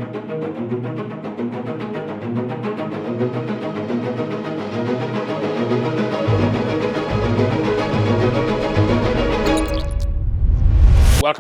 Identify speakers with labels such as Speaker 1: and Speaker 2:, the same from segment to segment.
Speaker 1: Welcome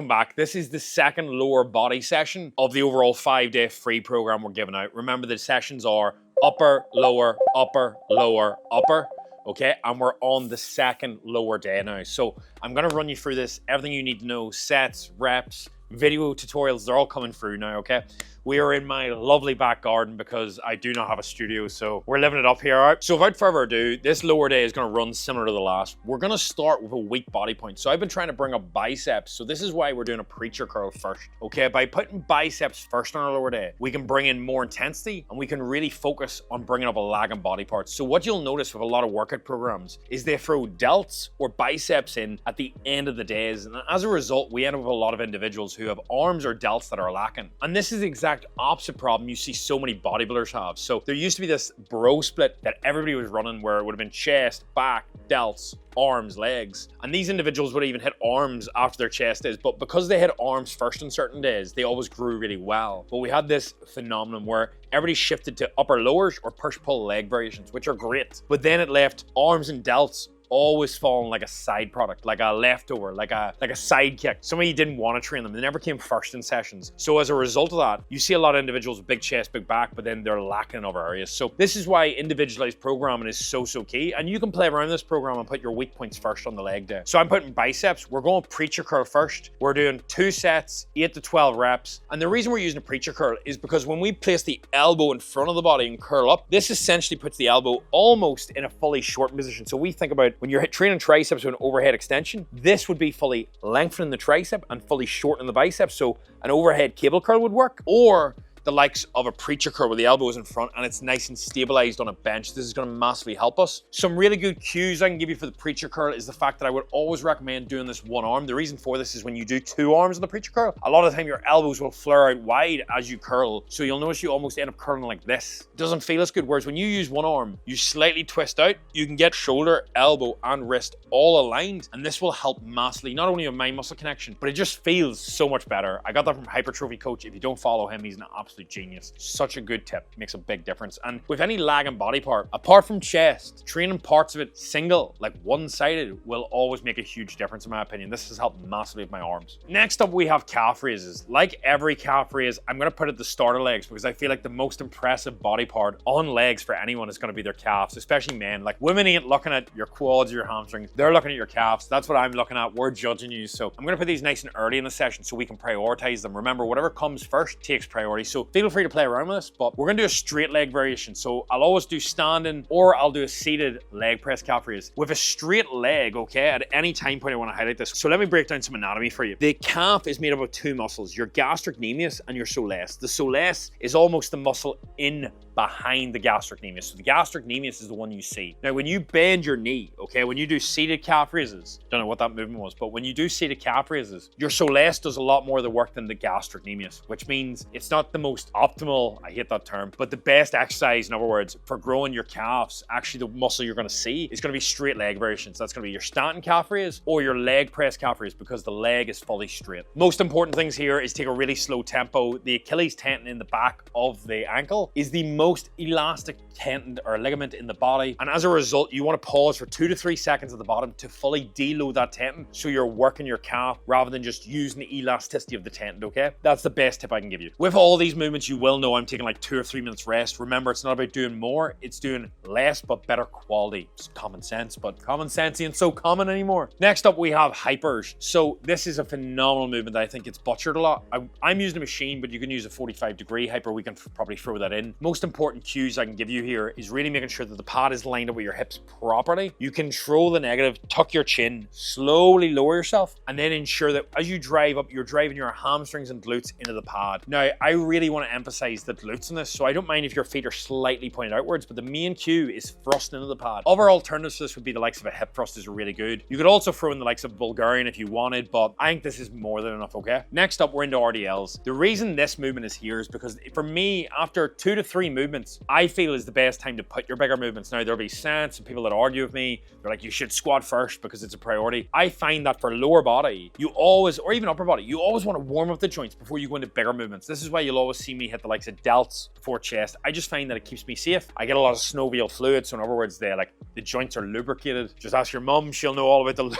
Speaker 1: back. This is the second lower body session of the overall 5-day free program we're giving out. Remember, the sessions are upper, lower, upper, lower, upper. Okay, and we're on the second lower day now. So I'm gonna run you through this, everything you need to know, sets, reps, video tutorials, they're all coming through now, okay? We are in my lovely back garden because I do not have a studio, so we're living it up here, all right? So without further ado, this lower day is gonna run similar to the last. We're gonna start with a weak body point. So I've been trying to bring up biceps, so this is why we're doing a preacher curl first, okay? By putting biceps first on our lower day, we can bring in more intensity and we can really focus on bringing up a lagging body part. So what you'll notice with a lot of workout programs is they throw delts or biceps in at the end of the days, and as a result, we end up with a lot of individuals who have arms or delts that are lacking. And this is the exact opposite problem you see so many bodybuilders have. So there used to be this bro split that everybody was running where it would have been chest, back, delts, arms, legs. And these individuals would even hit arms after their chest days, but because they hit arms first on certain days, they always grew really well. But we had this phenomenon where everybody shifted to upper lowers or push-pull leg variations, which are great. But then it left arms and delts always falling like a side product, like a leftover, like a sidekick. Somebody didn't want to train them. They never came first in sessions. So as a result of that, you see a lot of individuals with big chest, big back, but then they're lacking in other areas. So this is why individualized programming is so key. And you can play around this program and put your weak points first on the leg day. So I'm putting biceps. We're going preacher curl first. We're doing 2 sets, 8 to 12 reps. And the reason we're using a preacher curl is because when we place the elbow in front of the body and curl up, this essentially puts the elbow almost in a fully shortened position. So we think about when you're training triceps with an overhead extension, this would be fully lengthening the tricep and fully shortening the biceps. So an overhead cable curl would work, or the likes of a preacher curl where the elbow is in front and it's nice and stabilized on a bench. This is going to massively help us. Some really good cues I can give you for the preacher curl is the fact that I would always recommend doing this one arm. The reason for this is when you do 2 arms on the preacher curl, a lot of the time your elbows will flare out wide as you curl. So you'll notice you almost end up curling like this. It doesn't feel as good. Whereas when you use one arm, you slightly twist out, you can get shoulder, elbow, and wrist all aligned. And this will help massively, not only a mind muscle connection, but it just feels so much better. I got that from Hypertrophy Coach. If you don't follow him, he's an absolute genius. Such a good tip, makes a big difference. And with any lagging body part, apart from chest, training parts of it single, like one-sided, will always make a huge difference in my opinion. This has helped massively with my arms. Next up, we have calf raises. Like every calf raise, I'm gonna put it at the starter legs because I feel like the most impressive body part on legs for anyone is gonna be their calves, especially men. Like women ain't looking at your quads or your hamstrings, they're looking at your calves. That's what I'm looking at. We're judging you. So I'm gonna put these nice and early in the session so we can prioritize them. Remember, whatever comes first takes priority. So feel free to play around with this, but we're gonna do a straight leg variation. So I'll always do standing or I'll do a seated leg press calf raise. With a straight leg, okay, at any time point I wanna highlight this. So let me break down some anatomy for you. The calf is made up of 2 muscles, your gastrocnemius and your soleus. The soleus is almost the muscle in behind the gastrocnemius. So the gastrocnemius is the one you see. Now, when you bend your knee, okay, when you do seated calf raises, don't know what that movement was, but when you do seated calf raises, your soleus does a lot more of the work than the gastrocnemius, which means it's not the most optimal, I hate that term, but the best exercise, in other words, for growing your calves, actually the muscle you're gonna see is gonna be straight leg variations. That's gonna be your standing calf raise or your leg press calf raise because the leg is fully straight. Most important things here is take a really slow tempo. The Achilles tendon in the back of the ankle is the most elastic tendon or ligament in the body, and as a result you want to pause for 2 to 3 seconds at the bottom to fully deload that tendon so you're working your calf rather than just using the elasticity of the tendon, okay? That's the best tip I can give you. With all these movements you will know I'm taking like 2 or 3 minutes rest. Remember, it's not about doing more, it's doing less but better quality. It's common sense, but common sense ain't so common anymore. Next up we have hypers. So this is a phenomenal movement that I think it's butchered a lot. I'm using a machine, but you can use a 45-degree hyper. We can probably throw that in. Most important cues I can give you here is really making sure that the pad is lined up with your hips properly. You control the negative, tuck your chin, slowly lower yourself, and then ensure that as you drive up, you're driving your hamstrings and glutes into the pad. Now, I really want to emphasize the glutes in this, so I don't mind if your feet are slightly pointed outwards, but the main cue is thrusting into the pad. Other alternatives to this would be the likes of a hip thrust is really good. You could also throw in the likes of Bulgarian if you wanted, but I think this is more than enough, okay? Next up, we're into RDLs. The reason this movement is here is because for me, after 2 to 3 movements, I feel is the best time to put your bigger movements. Now, there'll be some people that argue with me. They're like, you should squat first because it's a priority. I find that for lower body, you always, or even upper body, you always want to warm up the joints before you go into bigger movements. This is why you'll always see me hit the likes of delts before chest. I just find that it keeps me safe. I get a lot of synovial fluid, so in other words, the joints are lubricated. Just ask your mum, she'll know all about the lube.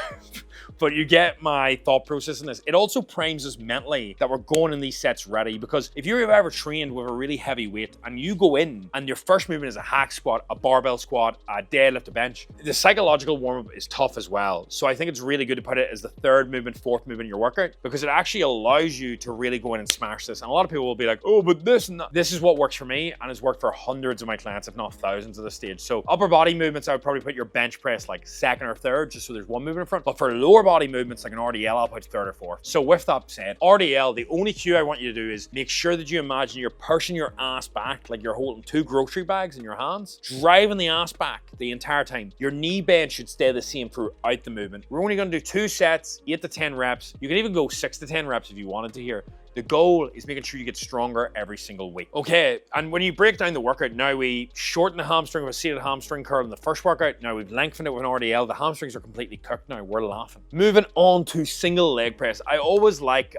Speaker 1: But you get my thought process in this. It also primes us mentally that we're going in these sets ready, because if you've ever trained with a really heavy weight and you go in and your first movement is a hack squat, a barbell squat, a deadlift, a bench, the psychological warm-up is tough as well. So I think it's really good to put it as the third movement, fourth movement in your workout, because it actually allows you to really go in and smash this. And a lot of people will be like, oh, but this and that. This is what works for me, and has worked for hundreds of my clients, if not thousands at this stage. So upper body movements, I would probably put your bench press like second or third, just so there's one movement in front. But for lower body movements like an RDL, I'll put third or fourth. So with that said, RDL, the only cue I want you to do is make sure that you imagine you're pushing your ass back like you're holding 2 grocery bags in your hands, driving the ass back the entire time. Your knee bend should stay the same throughout the movement. We're only going to do 2 sets, 8 to 10 reps. You can even go 6 to 10 reps if you wanted to here. The goal is making sure you get stronger every single week. Okay, and when you break down the workout, now we shorten the hamstring with a seated hamstring curl in the first workout. Now we've lengthened it with an RDL. The hamstrings are completely cooked now. We're laughing. Moving on to single leg press. I always like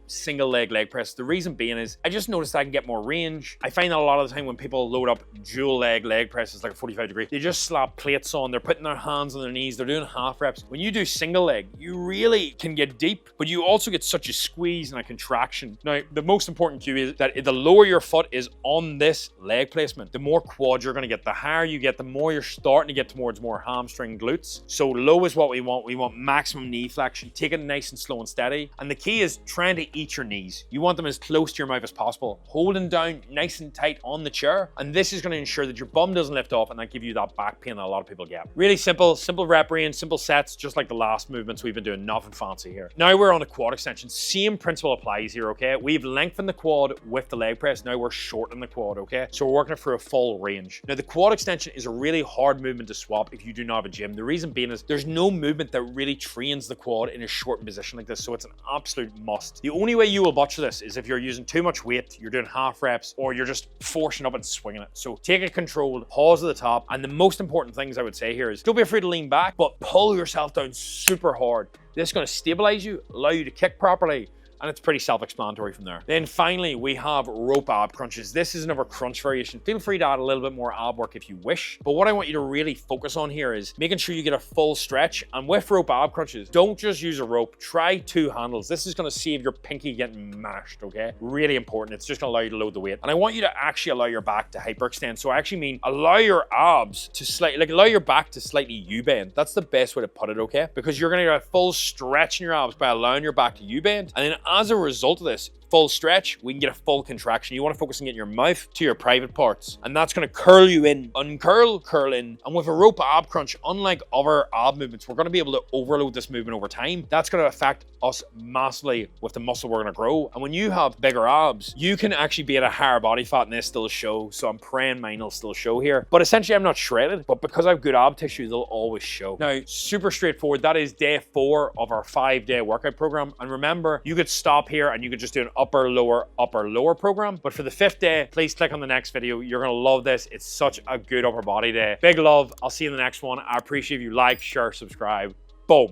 Speaker 1: single leg press. The reason being is I just noticed I can get more range. I find that a lot of the time when people load up dual leg presses like a 45 degree, they just slap plates on. They're putting their hands on their knees. They're doing half reps. When you do single leg, you really can get deep, but you also get such a squeeze and a contraction. Now, the most important cue is that the lower your foot is on this leg placement, the more quad you're going to get. The higher you get, the more you're starting to get towards more hamstring glutes. So low is what we want. We want maximum knee flexion. Take it nice and slow and steady. And the key is trying to eat your knees. You want them as close to your mouth as possible, holding down nice and tight on the chair. And this is going to ensure that your bum doesn't lift off and not give you that back pain that a lot of people get. Really simple rep range, simple sets, just like the last movements we've been doing. Nothing fancy here. Now we're on a quad extension. Same principle applies here, okay? We've lengthened the quad with the leg press. Now we're shortening the quad, okay? So we're working it for a full range. Now the quad extension is a really hard movement to swap if you do not have a gym. The reason being is there's no movement that really trains the quad in a shortened position like this, so it's an absolute must. The only way you will butcher this is if you're using too much weight, you're doing half reps, or you're just forcing up and swinging it. So take it controlled, pause at the top, and the most important things I would say here is don't be afraid to lean back, but pull yourself down super hard. This is going to stabilize you, allow you to kick properly, and it's pretty self-explanatory from there. Then finally, we have rope ab crunches. This is another crunch variation. Feel free to add a little bit more ab work if you wish, but what I want you to really focus on here is making sure you get a full stretch. And with rope ab crunches, don't just use a rope, try 2 handles. This is gonna save your pinky getting mashed, okay? Really important. It's just gonna allow you to load the weight. And I want you to actually allow your back to hyperextend. So I actually mean allow your abs to allow your back to slightly U-bend. That's the best way to put it, okay? Because you're gonna get a full stretch in your abs by allowing your back to U-bend. And then as a result of this full stretch, we can get a full contraction. You want to focus on getting your mouth to your private parts, and that's going to curl you in, uncurl, curl in. And with a rope ab crunch, unlike other ab movements, we're going to be able to overload this movement over time. That's going to affect us massively with the muscle we're going to grow. And when you have bigger abs, you can actually be at a higher body fat and they still show. So I'm praying mine will still show here. But essentially, I'm not shredded, but because I have good ab tissue, they'll always show. Now, super straightforward. That is day 4 of our 5-day workout program. And remember, you could stop here and you could just do an upper, lower program. But for the 5th day, please click on the next video. You're gonna love this. It's such a good upper body day. Big love. I'll see you in the next one. I appreciate if you like, share, subscribe. Boom.